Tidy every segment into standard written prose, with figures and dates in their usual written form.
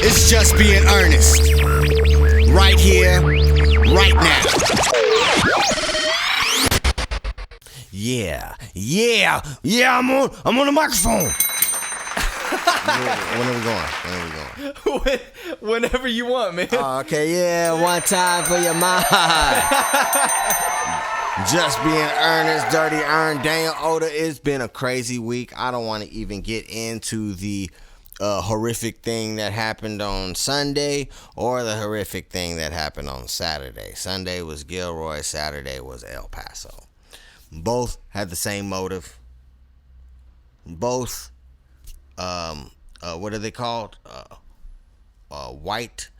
It's just being earnest. Right here, right now. Yeah, I'm on the microphone. When are we going? Whenever you want, man. Okay, yeah, one time for your mind. Just being earnest, dirty Ern, Daniel Oda. It's been a crazy week. I don't want to even get into the horrific thing that happened on Sunday or the horrific thing that happened on Saturday. Sunday was Gilroy, Saturday was El Paso. Both had the same motive. Both, what are they called? White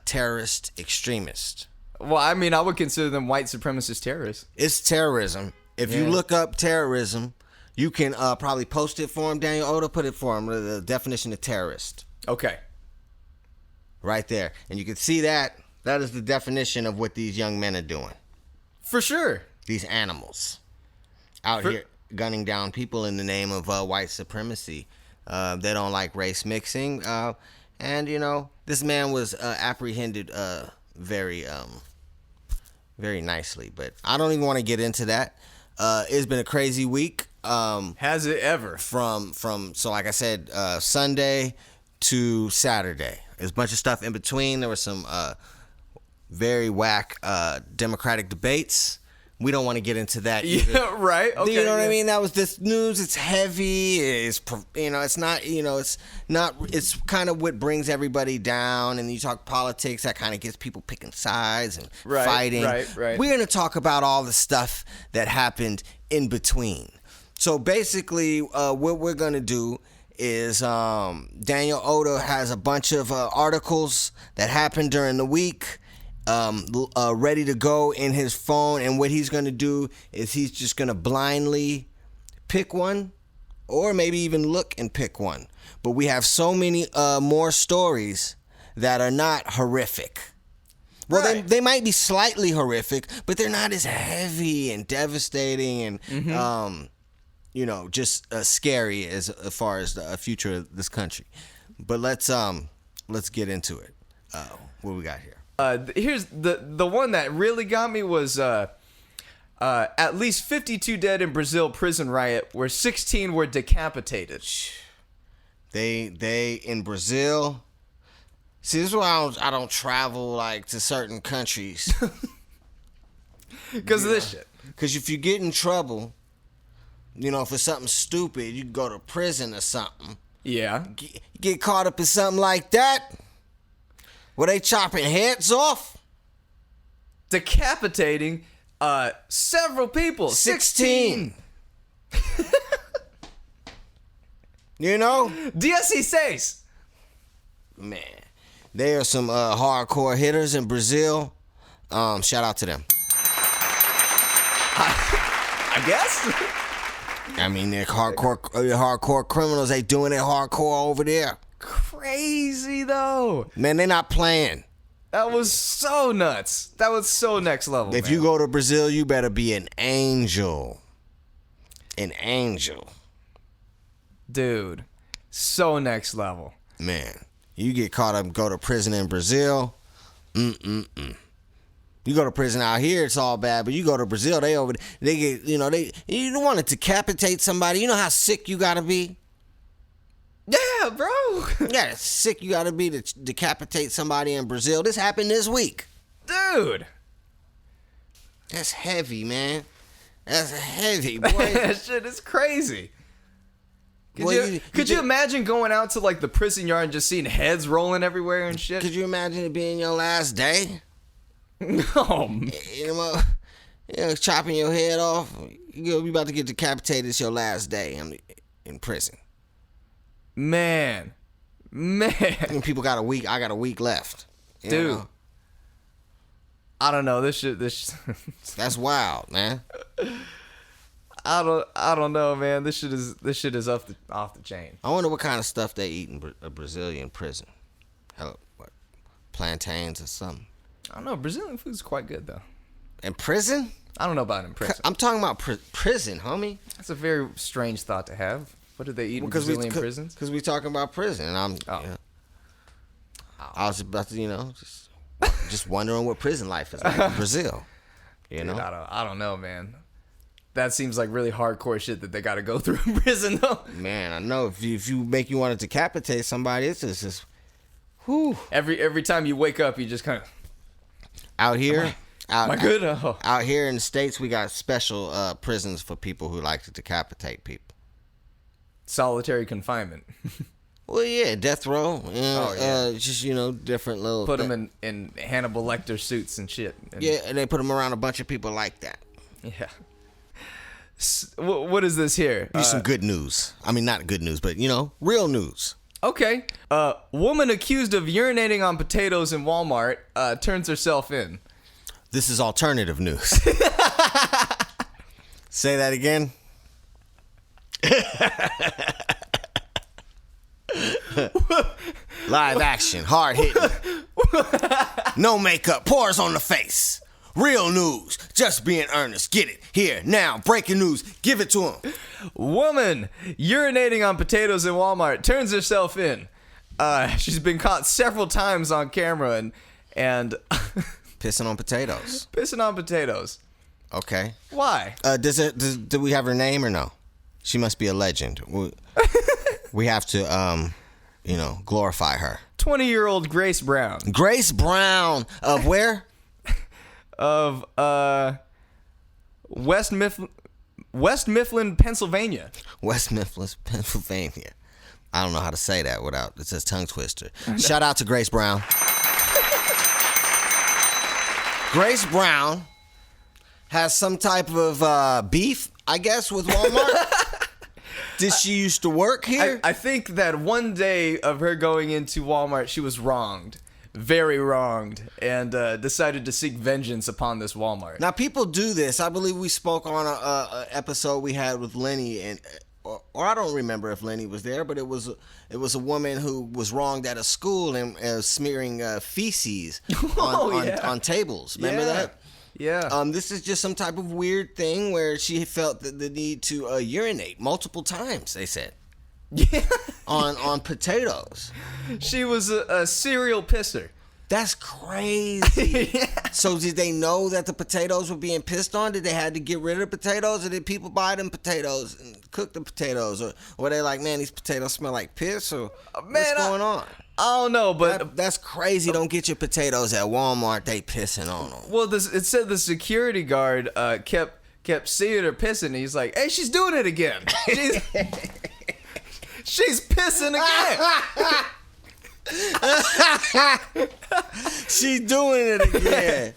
terrorist extremists. Well, I mean, I would consider them white supremacist terrorists. It's terrorism. If you look up terrorism, you can probably post it for him, Daniel Oda. Put it for him, the definition of terrorist. Okay. Right there. And you can see that. That is the definition of what these young men are doing. For sure. These animals out here gunning down people in the name of white supremacy. They don't like race mixing. And, you know, this man was apprehended very nicely. But I don't even want to get into that. It's been a crazy week. Has it ever? From so like I said, Sunday to Saturday. There's a bunch of stuff in between. There was some very whack Democratic debates. We don't want to get into that either. Yeah, right. Okay. You know what I mean? That was this news. It's heavy. It's it's kind of what brings everybody down. And you talk politics, that kind of gets people picking sides and fighting. Right. We're going to talk about all the stuff that happened in between. So basically, what we're going to do is Daniel Oda has a bunch of articles that happened during the week ready to go in his phone. And what he's going to do is he's just going to blindly pick one or maybe even look and pick one. But we have so many more stories that are not horrific. Well, they might be slightly horrific, but they're not as heavy and devastating and just scary as far as the future of this country. But let's get into it. What we got here? Here's the one that really got me was at least 52 dead in Brazil prison riot, where 16 were decapitated. They in Brazil. See, this is why I don't travel like to certain countries because of this shit. Because if you get in trouble, for something stupid, you can go to prison or something. Yeah. Get caught up in something like that. Were they chopping heads off? Decapitating several people. 16. DSC Man, they are some hardcore hitters in Brazil. Shout out to them. I guess. I mean, they're hardcore criminals. They doing it hardcore over there. Crazy though. Man, they're not playing. That was so nuts. That was so next level. If you go to Brazil, you better be an angel. An angel. Dude, so next level. Man, you get caught up and go to prison in Brazil. You go to prison out here, it's all bad. But you go to Brazil, they get, you don't want to decapitate somebody. You know how sick you gotta be? Yeah, bro. Yeah, sick you gotta be to decapitate somebody in Brazil. This happened this week. Dude. That's heavy, man. That's heavy, boy. That shit is crazy. Could you imagine going out to like the prison yard and just seeing heads rolling everywhere and shit? Could you imagine it being your last day? No. Chopping your head off. You're about to get decapitated. It's your last day in prison. Man. And people got a week. I got a week left. Dude. I don't know. This That's wild, man. I don't know, man. This shit is off the chain. I wonder what kind of stuff they eat in a Brazilian prison. Hell, what? Plantains or something. I don't know. Brazilian food's quite good though. In prison? I don't know about in prison. I'm talking about prison, homie. That's a very strange thought to have. What do they eat in Brazilian prisons? Because we talking about prison. And I was about to, just wondering what prison life is like in Brazil. Dude, I don't know, man. That seems like really hardcore shit that they got to go through in prison, though. Man, I know if you want to decapitate somebody, it's just whew. Every time you wake up, you just kind of out here. Out here in the States, we got special prisons for people who like to decapitate people. Solitary confinement. Well, yeah, death row. Just different little. Put them in Hannibal Lecter suits and shit. And they put them around a bunch of people like that. Yeah. What is this here? Some good news. I mean, not good news, but real news. Okay. Woman accused of urinating on potatoes in Walmart turns herself in. This is alternative news. Say that again. Live action, hard hitting. No makeup, pores on the face. Real news, just being earnest. Get it here now. Breaking news, give it to him. Woman urinating on potatoes in Walmart turns herself in. She's been caught several times on camera and pissing on potatoes. Pissing on potatoes. Okay. Why? Do we have her name or no? She must be a legend. We have to, glorify her. 20-year-old Grace Brown. Grace Brown of where? Of West Mifflin, Pennsylvania. West Mifflin, Pennsylvania. I don't know how to say that without it says tongue twister. Shout out to Grace Brown. Grace Brown has some type of beef, I guess, with Walmart. Did she used to work here? I think that one day of her going into Walmart, she was wronged. Very wronged. And decided to seek vengeance upon this Walmart. Now, people do this. I believe we spoke on an episode we had with Lenny, or I don't remember if Lenny was there, but it was a woman who was wronged at a school and smearing feces on tables. Remember that? Yeah. This is just some type of weird thing where she felt the need to urinate multiple times, they said. Yeah. on potatoes. She was a serial pisser. That's crazy. Yeah. So did they know that the potatoes were being pissed on? Did they had to get rid of the potatoes? Or did people buy them potatoes and cook the potatoes? Or were they like, man, these potatoes smell like piss? Or what's going on? I don't know, but that's crazy. Don't get your potatoes at Walmart. They pissing on them. Well, it said the security guard kept seeing her pissing. And he's like, "Hey, she's doing it again. She's pissing again. She's doing it again."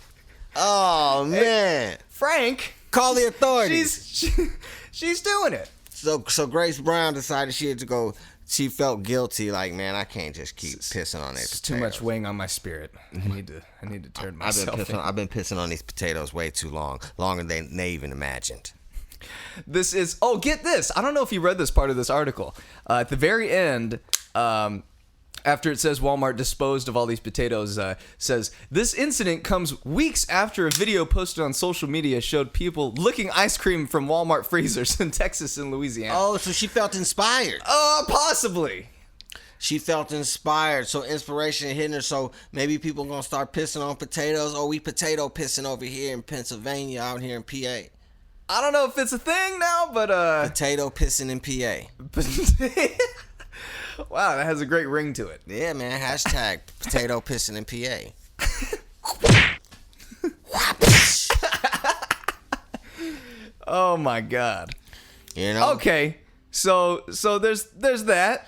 Oh man, Frank, call the authorities. She's doing it. So Grace Brown decided she had to go. She felt guilty, like, man, I can't just keep pissing on these potatoes. Too much weighing on my spirit. I need to turn myself in. I've been pissing on these potatoes way too long, longer than they even imagined. This is get this. I don't know if you read this part of this article. At the very end, after it says Walmart disposed of all these potatoes, says this incident comes weeks after a video posted on social media showed people licking ice cream from Walmart freezers in Texas and Louisiana. Oh, so she felt inspired. Possibly. She felt inspired, so inspiration hitting her. So maybe people gonna start pissing on potatoes. Oh, we potato pissing over here in Pennsylvania, out here in PA. I don't know if it's a thing now, but potato pissing in PA. Wow, that has a great ring to it. Yeah, man. Hashtag potato pissing in PA. Oh my God. Okay, so there's that.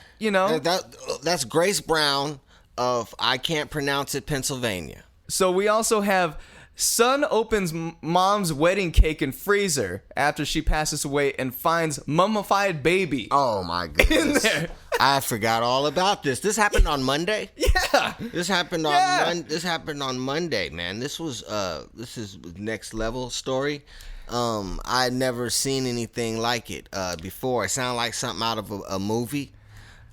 That's Grace Brown of I can't pronounce it, Pennsylvania. So we also have son opens mom's wedding cake in freezer after she passes away and finds mummified baby. Oh my goodness. In there. I forgot all about this. This happened on Monday? Yeah. This happened on Monday, man. This is next level story. I'd never seen anything like it before. It sounded like something out of a movie.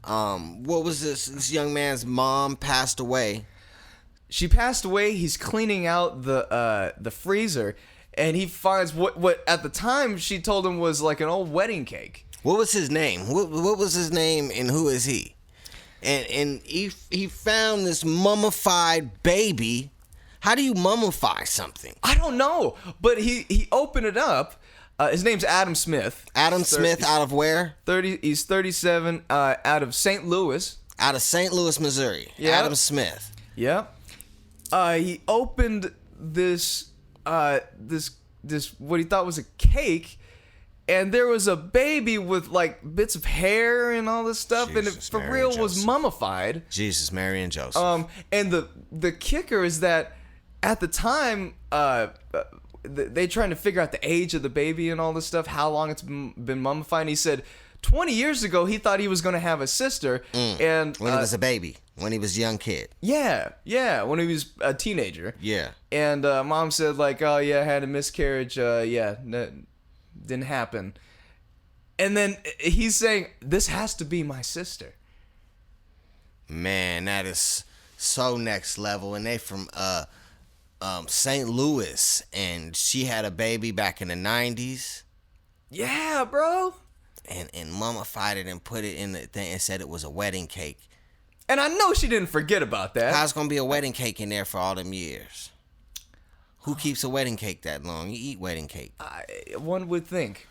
What was this? This young man's mom passed away. She passed away. He's cleaning out the freezer, and he finds what at the time she told him was like an old wedding cake. What was his name? What was his name, and who is he? and he found this mummified baby. How do you mummify something? I don't know, but he opened it up. His name's Adam Smith. Adam Smith out of where? He's 37, out of St. Louis. Out of St. Louis, Missouri. Yep. Adam Smith. Yep. He opened this what he thought was a cake, and there was a baby with like bits of hair and all this stuff, Jesus, and it for Mary real and was Joseph. mummified. Jesus, Mary and Joseph. And the kicker is that at the time, they trying to figure out the age of the baby and all this stuff, how long it's been mummified. And he said 20 years ago he thought he was going to have a sister, and when he was a baby, when he was a young kid. Yeah, when he was a teenager. Yeah. And mom said like, oh yeah, I had a miscarriage. Didn't happen. And then he's saying, this has to be my sister. Man, that is so next level. And they from St. Louis, and she had a baby back in the 90s. Yeah, bro. And mummified it and put it in the thing and said it was a wedding cake. And I know she didn't forget about that. How's gonna be a wedding cake in there for all them years? Who keeps a wedding cake that long? You eat wedding cake. One would think.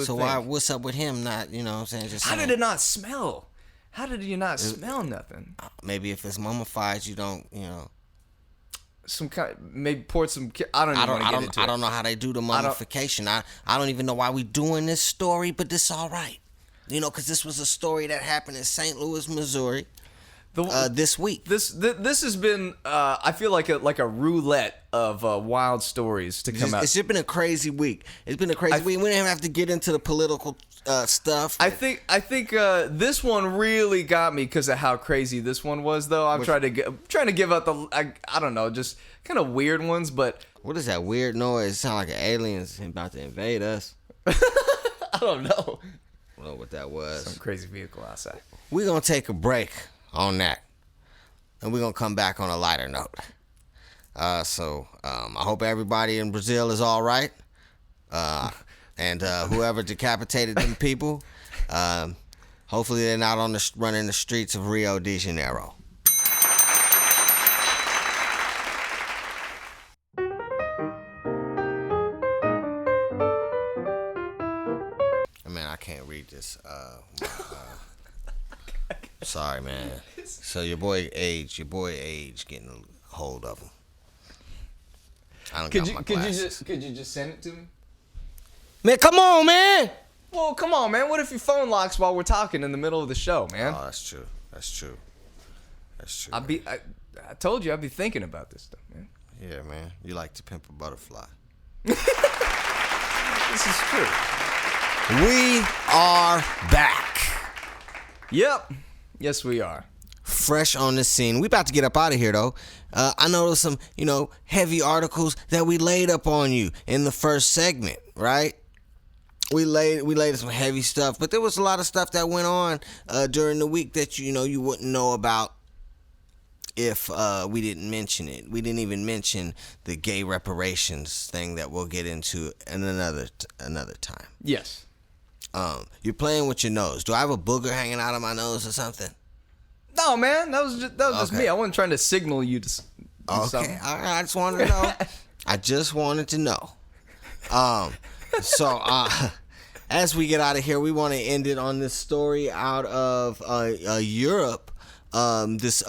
So why? What's up with him? Not, you know what I'm saying? Just How saying. did it not smell? How did you not smell nothing? Maybe if it's mummified, you don't, you know. Some kind, maybe poured some. I don't even want to get into it. I don't know how they do the mummification. I don't even know why we doing this story, but this all right. You know, because this was a story that happened in St. Louis, Missouri, this week. This has been, I feel like a roulette of wild stories to come out. It's just been a crazy week. It's been a crazy week. We didn't have to get into the political stuff. I think this one really got me because of how crazy this one was, though. I'm trying to give out the I don't know, just kind of weird ones, but what is that weird noise? It sounds like an alien's about to invade us. I don't know. I don't know what that was. Some crazy vehicle outside. We're gonna take a break on that, and we're gonna come back on a lighter note. I hope everybody in Brazil is all right, and whoever decapitated them people, hopefully they're not running the streets of Rio de Janeiro. Man, I can't read this. Sorry, man. So your boy age getting a hold of him. I don't got my glasses. Could you just send it to me? Man, come on, man. Well, come on, man. What if your phone locks while we're talking in the middle of the show, man? Oh, that's true. I told you I'd be thinking about this stuff, man. Yeah, man. You like to pimp a butterfly. This is true. We are back. Yep. Yes, we are. Fresh on the scene. We about to get up out of here, though. I know there's some, heavy articles that we laid up on you in the first segment, right? We laid some heavy stuff, but there was a lot of stuff that went on during the week that you wouldn't know about if we didn't mention it. We didn't even mention the gay reparations thing that we'll get into in another time. Yes. You're playing with your nose. Do I have a booger hanging out of my nose or something? No, man. That was just me. I wasn't trying to signal you to do something. All right. I just wanted to know. As we get out of here, we want to end it on this story out of Europe. This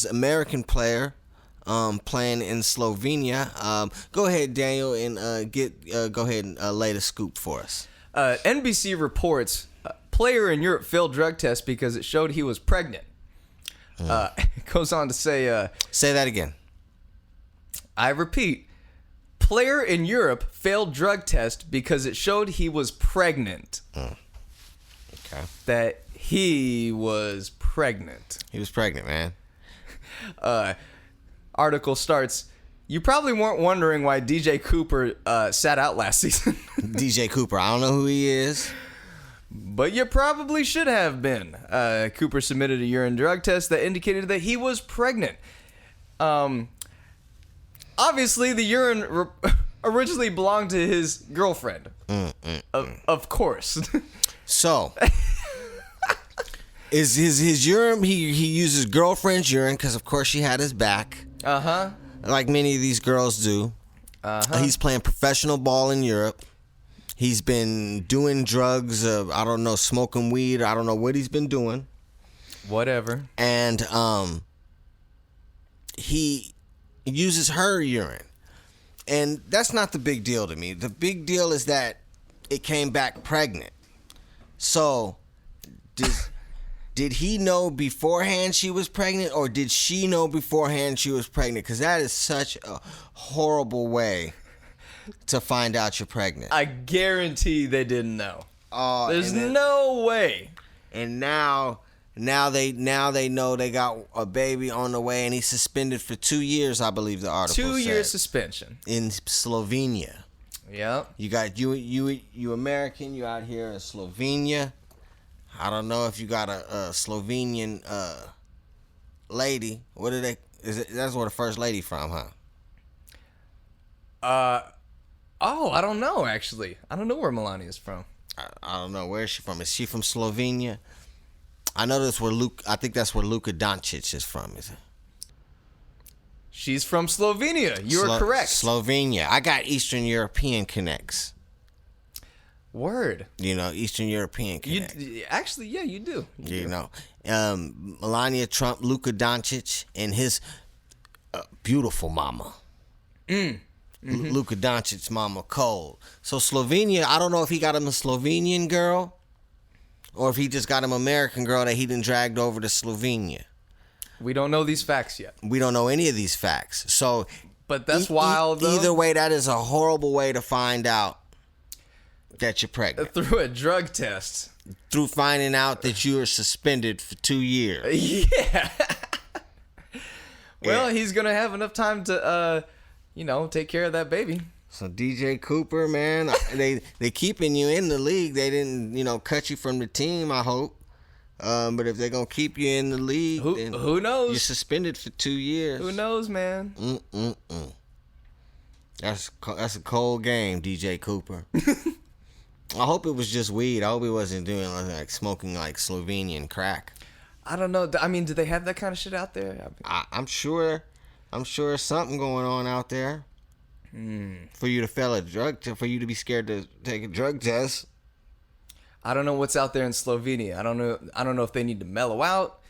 American player playing in Slovenia. Go ahead, Daniel, and go ahead and lay the scoop for us. NBC reports player in Europe failed drug test because it showed he was pregnant. It goes on to say... say that again. I repeat. Player in Europe failed drug test because it showed he was pregnant. Okay. That he was pregnant. He was pregnant, man. Article starts... You probably weren't wondering why DJ Cooper sat out last season. DJ Cooper, I don't know who he is. But you probably should have been. Cooper submitted a urine drug test that indicated that he was pregnant. Obviously, the urine originally belonged to his girlfriend. Of course. So, is his urine. He uses girlfriend's urine because of course she had his back. Like many of these girls do. He's playing professional ball in Europe. He's been doing drugs. I don't know, smoking weed. I don't know what he's been doing. Whatever. And he uses her urine. And that's not the big deal to me. The big deal is that it came back pregnant. So, did he know beforehand she was pregnant, or did she know beforehand she was pregnant? Because that is such a horrible way to find out you're pregnant. I guarantee they didn't know. There's no way. And now they know they got a baby on the way, and he's suspended for 2 years, I believe the article 2 said. years suspension. In Slovenia. Yep. You got you American, you out here in Slovenia. I don't know if you got a Slovenian lady. What are they? That's where the first lady from, huh? I don't know, actually. I don't know where Melania's from. I don't know. Where is she from? Is she from Slovenia? I know that's where I think that's where Luka Doncic is from, is it? She's from Slovenia. You are correct. Slovenia. I got Eastern European connects. Word. You know, Eastern European connects. Actually, yeah, you do. You know, Melania Trump, Luka Doncic, and his beautiful mama. Luka Doncic's mama, cold. So Slovenia, I don't know if he got him a Slovenian girl or if he just got him an American girl that he done dragged over to Slovenia. We don't know these facts yet. We don't know any of these facts. So, but that's wild, though. Either way, that is a horrible way to find out that you're pregnant. Through a drug test. Through finding out that you are suspended for 2 years. Yeah. Well, he's going to have enough time to, take care of that baby. So DJ Cooper, man, they keeping you in the league. They didn't, cut you from the team, I hope. But if they're going to keep you in the league, then who knows? You're suspended for 2 years. Who knows, man? That's a cold game, DJ Cooper. I hope it was just weed. I hope he wasn't doing like smoking like Slovenian crack. I don't know. I mean, do they have that kind of shit out there? I'm sure there's something going on out there. For you to fail a drug test, for you to be scared to take a drug test. I don't know what's out there in Slovenia. I don't know if they need to mellow out.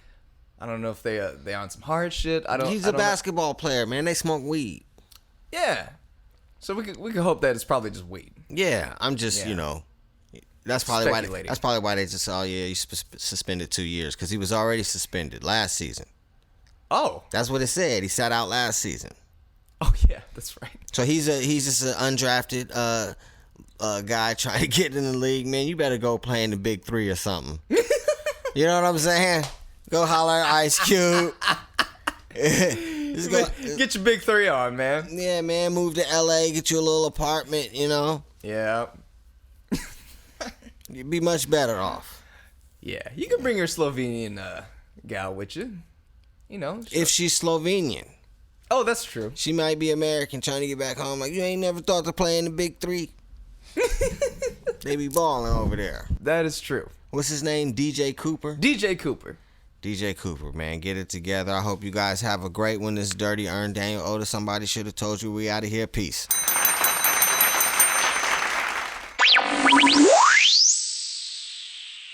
I don't know if they on some hard shit. He's a basketball player, man. They smoke weed. Yeah. So we could hope that it's probably just weed. Yeah, I'm just that's probably why they just you suspended 2 years because he was already suspended last season. Oh, that's what it said. He sat out last season. Oh yeah, that's right. So he's just an undrafted guy trying to get in the league. Man, you better go play in the Big Three or something. You know what I'm saying? Go holler at Ice Cube. Get your Big Three on, man. Yeah, man. Move to LA, get you a little apartment, Yeah. You'd be much better off. Yeah, you can bring your Slovenian gal with you. If she's Slovenian. Oh, that's true. She might be American trying to get back home. Like, you ain't never thought to play in the Big Three. They be balling over there. That is true. What's his name? DJ Cooper? DJ Cooper. DJ Cooper, man. Get it together. I hope you guys have a great one. This is Dirty Ern, Daniel Oda. Somebody should have told you we out of here. Peace.